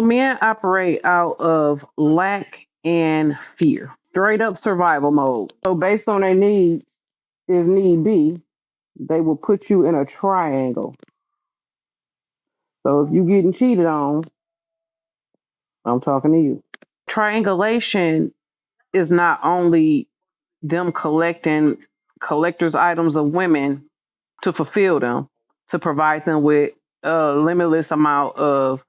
Men operate out of lack and fear, straight up survival mode. So, based on their needs, if need be, they will put you in a triangle. So, if you're getting cheated on, I'm talking to you. Triangulation is not only them collecting collectors' items of women to fulfill them, to provide them with a limitless amount of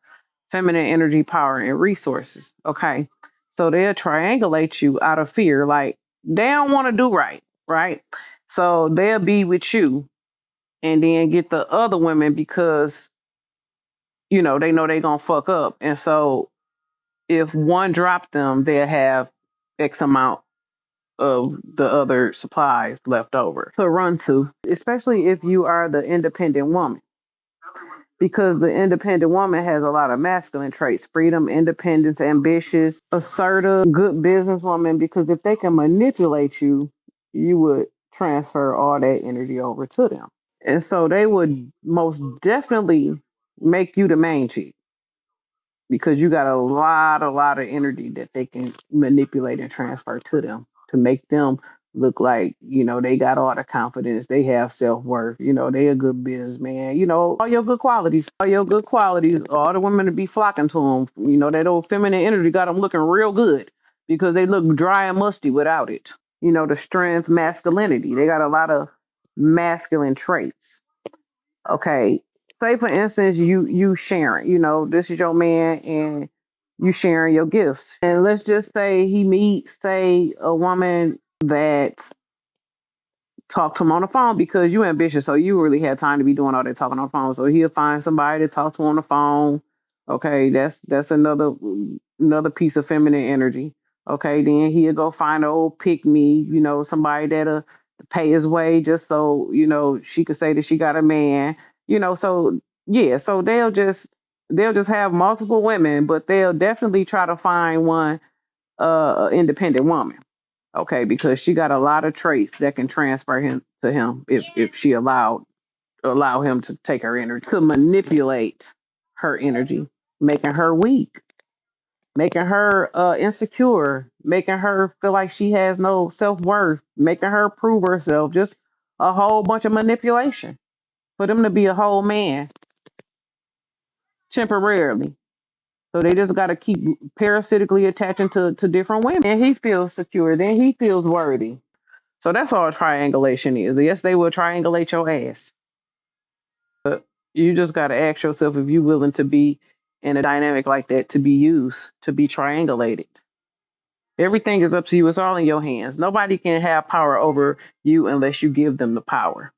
feminine energy, power, and resources. Okay. So they'll triangulate you out of fear. Like they don't want to do right. Right. So they'll be with you and then get the other women because, they know they're going to fuck up. And so if one drop them, they'll have X amount of the other supplies left over to run to, especially if you are the independent woman. Because the independent woman has a lot of masculine traits: freedom, independence, ambitious, assertive, good businesswoman. Because if they can manipulate you, you would transfer all that energy over to them. And so they would most definitely make you the main chick because you got a lot of energy that they can manipulate and transfer to them to make them look like, they got all the confidence, they have self-worth, they a good businessman, all your good qualities, all the women to be flocking to them. That old feminine energy got them looking real good because they look dry and musty without it. The strength, masculinity, they got a lot of masculine traits. Okay, say for instance, you sharing, this is your man and you sharing your gifts. And let's just say he meets, say, a woman that talk to him on the phone because you ambitious, so you really had time to be doing all that talking on the phone. So he'll find somebody to talk to on the phone. Okay, that's another piece of feminine energy. Okay, then he'll go find an old pick me, somebody that'll pay his way just so she could say that she got a man. So yeah, so they'll just have multiple women, but they'll definitely try to find one independent woman. Okay, because she got a lot of traits that can transfer him to him if she allow him to take her energy to manipulate her energy, making her weak, making her insecure, making her feel like she has no self worth, making her prove herself. Just a whole bunch of manipulation for them to be a whole man temporarily. So they just got to keep parasitically attaching to different women. And he feels secure. Then he feels worthy. So that's all triangulation is. Yes, they will triangulate your ass. You just got to ask yourself if you're willing to be in a dynamic like that to be used, to be triangulated. Everything is up to you. It's all in your hands. Nobody can have power over you unless you give them the power.